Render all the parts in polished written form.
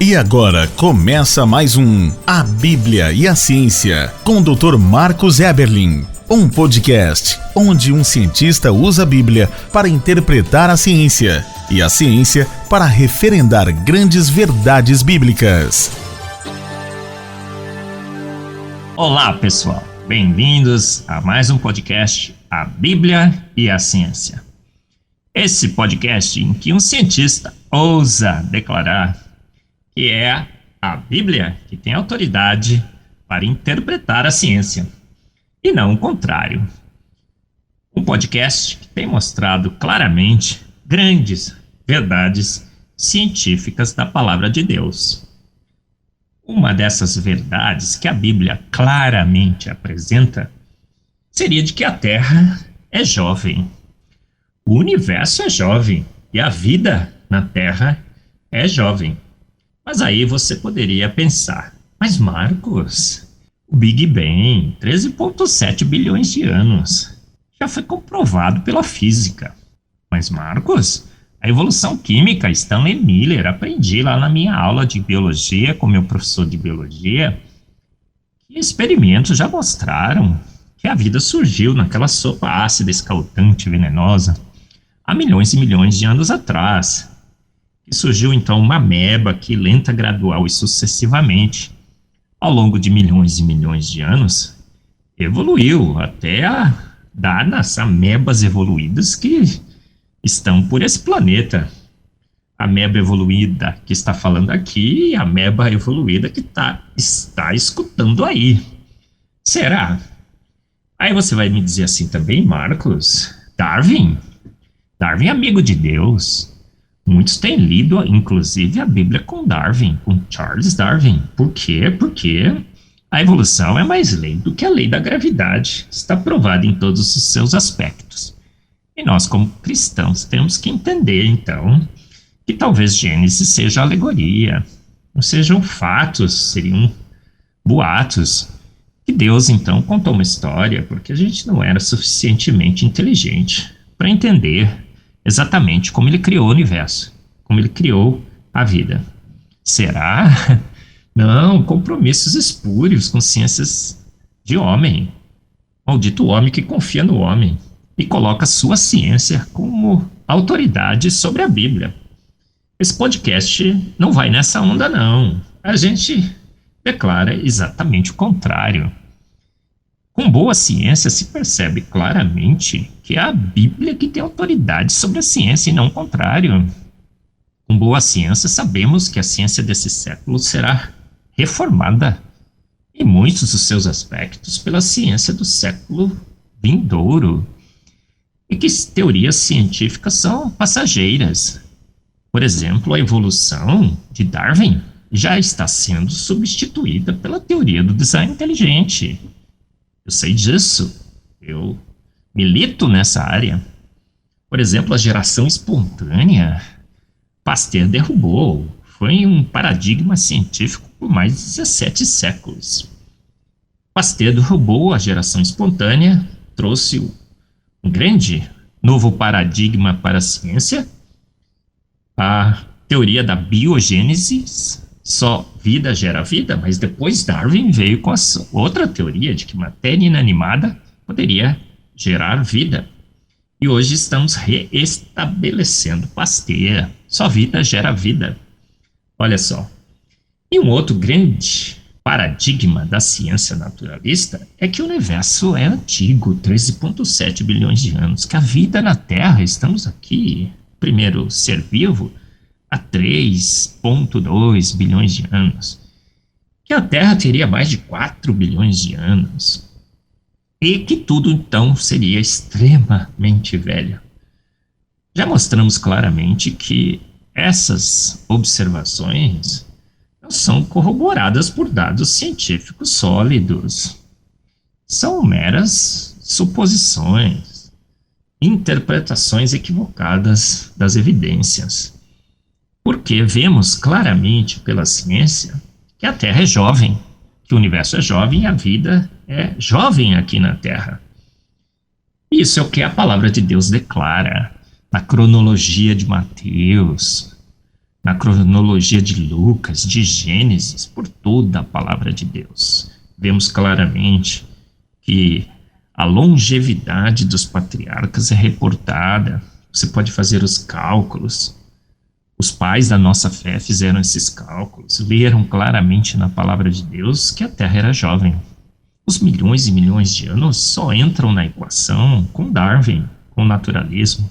E agora começa mais um A Bíblia e a Ciência, com o Dr. Marcos Eberlin. Um podcast onde um cientista usa a Bíblia para interpretar a ciência e a ciência para referendar grandes verdades bíblicas. Olá, pessoal. Bem-vindos a mais um podcast, A Bíblia e a Ciência. Esse podcast em que um cientista ousa declarar que é a Bíblia que tem autoridade para interpretar a ciência, e não o contrário. Um podcast que tem mostrado claramente grandes verdades científicas da Palavra de Deus. Uma dessas verdades que a Bíblia claramente apresenta seria de que a Terra é jovem, o universo é jovem e a vida na Terra é jovem. Mas aí você poderia pensar, mas Marcos, o Big Bang, 13,7 bilhões de anos, já foi comprovado pela física. Mas Marcos, a evolução química, Stanley Miller, aprendi lá na minha aula de biologia com meu professor de biologia, que experimentos já mostraram que a vida surgiu naquela sopa ácida, escaldante, venenosa, há milhões e milhões de anos atrás. E surgiu então uma ameba que, lenta, gradual e sucessivamente, ao longo de milhões e milhões de anos, evoluiu até dar nas amebas evoluídas que estão por esse planeta. A ameba evoluída que está falando aqui e a ameba evoluída que está escutando aí. Será? Aí você vai me dizer assim também, Marcos, Darwin é amigo de Deus. Muitos têm lido, inclusive, a Bíblia com Darwin, com Charles Darwin. Por quê? Porque a evolução é mais lei do que a lei da gravidade. Está provada em todos os seus aspectos. E nós, como cristãos, temos que entender, então, que talvez Gênesis seja alegoria, não sejam fatos, seriam boatos. Que Deus, então, contou uma história porque a gente não era suficientemente inteligente para entender exatamente como ele criou o universo, como ele criou a vida. Será? Não, compromissos espúrios com ciências de homem. Maldito homem que confia no homem e coloca sua ciência como autoridade sobre a Bíblia. Esse podcast não vai nessa onda, não. A gente declara exatamente o contrário. Com boa ciência se percebe claramente que é a Bíblia que tem autoridade sobre a ciência e não o contrário. Com boa ciência sabemos que a ciência desse século será reformada em muitos dos seus aspectos pela ciência do século vindouro e que teorias científicas são passageiras. Por exemplo, a evolução de Darwin já está sendo substituída pela teoria do design inteligente. Eu sei disso, eu milito nessa área. Por exemplo, a geração espontânea, Pasteur derrubou. Foi um paradigma científico por mais de 17 séculos. Pasteur derrubou a geração espontânea, trouxe um grande novo paradigma para a ciência, a teoria da biogênese. Só vida gera vida, mas depois Darwin veio com a outra teoria de que matéria inanimada poderia gerar vida. E hoje estamos reestabelecendo Pasteur. Só vida gera vida. Olha só. E um outro grande paradigma da ciência naturalista é que o universo é antigo, 13,7 bilhões de anos, que a vida na Terra, estamos aqui, primeiro ser vivo, há 3,2 bilhões de anos, que a Terra teria mais de 4 bilhões de anos, e que tudo então seria extremamente velho. Já mostramos claramente que essas observações não são corroboradas por dados científicos sólidos. São meras suposições, interpretações equivocadas das evidências. Porque vemos claramente pela ciência que a Terra é jovem, que o universo é jovem e a vida é jovem aqui na Terra. Isso é o que a palavra de Deus declara na cronologia de Mateus, na cronologia de Lucas, de Gênesis, por toda a palavra de Deus. Vemos claramente que a longevidade dos patriarcas é reportada. Você pode fazer os cálculos. Os pais da nossa fé fizeram esses cálculos, leram claramente na palavra de Deus que a Terra era jovem. Os milhões e milhões de anos só entram na equação com Darwin, com o naturalismo,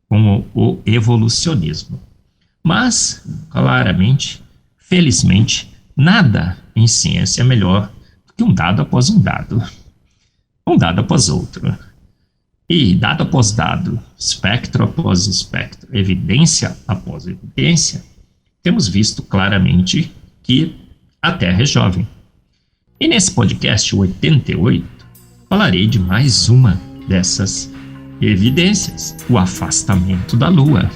com o evolucionismo. Mas, claramente, felizmente, nada em ciência é melhor do que um dado após um dado após outro. E dado após dado, espectro após espectro, evidência após evidência, temos visto claramente que a Terra é jovem. E nesse podcast 88, falarei de mais uma dessas evidências, o afastamento da Lua.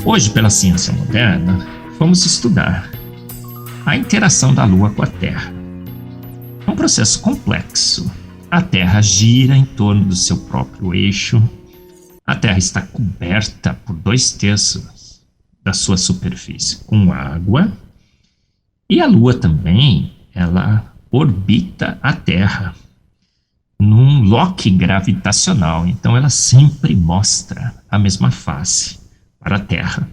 Hoje, pela ciência moderna, vamos estudar a interação da Lua com a Terra. É um processo complexo. A Terra gira em torno do seu próprio eixo. A Terra está coberta por 2/3 da sua superfície com água. E a Lua também, ela orbita a Terra num loque gravitacional. Então ela sempre mostra a mesma face para a Terra.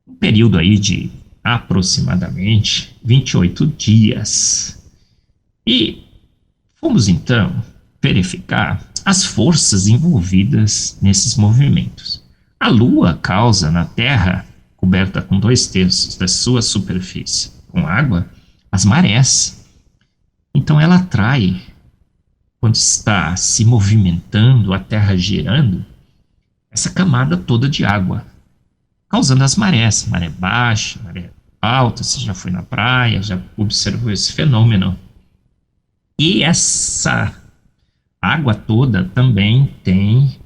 Um período aí de aproximadamente 28 dias. E fomos então verificar as forças envolvidas nesses movimentos. A Lua causa na Terra, coberta com 2/3 da sua superfície com água, as marés. Então ela atrai, quando está se movimentando, a Terra girando, essa camada toda de água, causando as marés, maré baixa, maré alta. Você já foi na praia, já observou esse fenômeno. E essa água toda também tem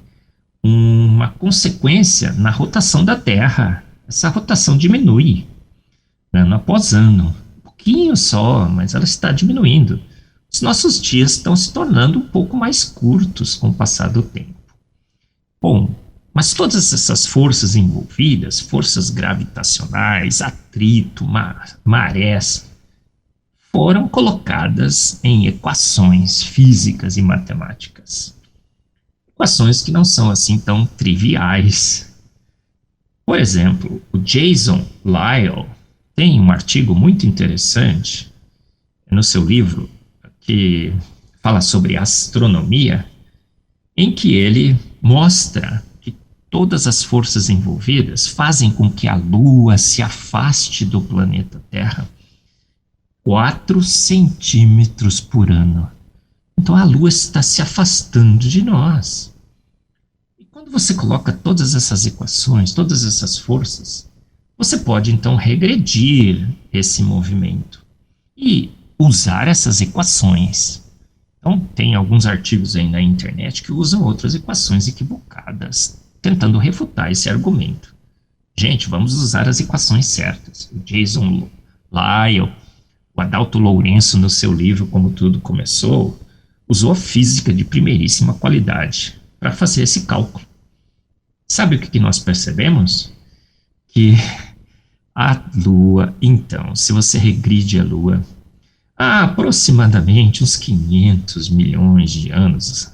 uma consequência na rotação da Terra. Essa rotação diminui, ano após ano, um pouquinho só, mas ela está diminuindo. Os nossos dias estão se tornando um pouco mais curtos com o passar do tempo. Bom, mas todas essas forças envolvidas, forças gravitacionais, atrito, marés, foram colocadas em equações físicas e matemáticas. Equações que não são assim tão triviais. Por exemplo, o Jason Lisle tem um artigo muito interessante no seu livro que fala sobre astronomia, em que ele mostra todas as forças envolvidas fazem com que a Lua se afaste do planeta Terra 4 centímetros por ano. Então a Lua está se afastando de nós. E quando você coloca todas essas equações, todas essas forças, você pode então regredir esse movimento e usar essas equações. Então tem alguns artigos aí na internet que usam outras equações equivocadas, tentando refutar esse argumento. Gente, vamos usar as equações certas. O Jason Lisle, o Adalto Lourenço, no seu livro Como Tudo Começou, usou a física de primeiríssima qualidade para fazer esse cálculo. Sabe o que nós percebemos? Que a Lua, então, se você regride a Lua há aproximadamente uns 500 milhões de anos,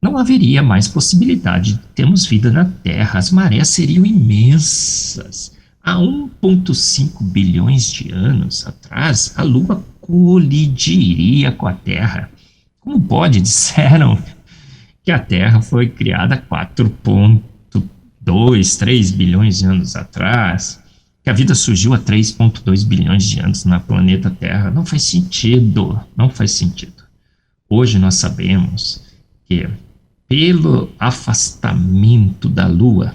não haveria mais possibilidade de termos vida na Terra. As marés seriam imensas. Há 1,5 bilhões de anos atrás, a Lua colidiria com a Terra. Como pode? Disseram que a Terra foi criada há 4,2, 3 bilhões de anos atrás, que a vida surgiu há 3,2 bilhões de anos no planeta Terra. Não faz sentido, não faz sentido. Hoje nós sabemos que pelo afastamento da Lua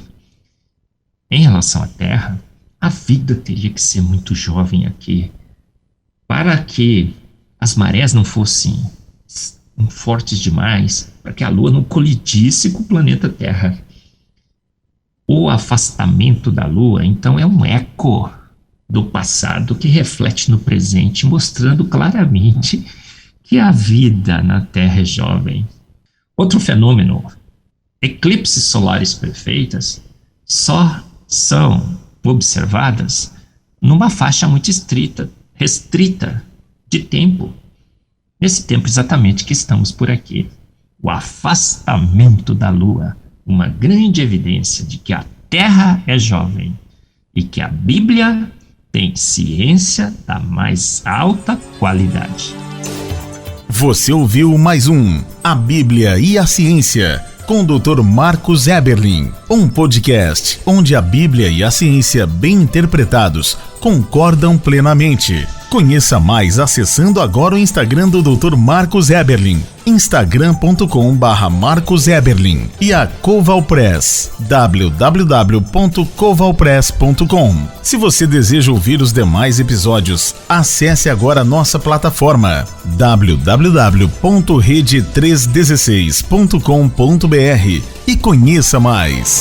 em relação à Terra, a vida teria que ser muito jovem aqui, para que as marés não fossem fortes demais, para que a Lua não colidisse com o planeta Terra. O afastamento da Lua, então, é um eco do passado que reflete no presente, mostrando claramente que a vida na Terra é jovem. Outro fenômeno: eclipses solares perfeitas só são observadas numa faixa muito restrita de tempo. Nesse tempo exatamente que estamos por aqui. O afastamento da Lua, uma grande evidência de que a Terra é jovem e que a Bíblia tem ciência da mais alta qualidade. Você ouviu mais um A Bíblia e a Ciência, com o Dr. Marcos Eberlin, um podcast onde a Bíblia e a ciência bem interpretados concordam plenamente. Conheça mais acessando agora o Instagram do Dr. Marcos Eberlin, instagram.com/Marcos Eberlin, e a Coval Press, www.covalpress.com. Se você deseja ouvir os demais episódios, acesse agora a nossa plataforma www.rede316.com.br e conheça mais.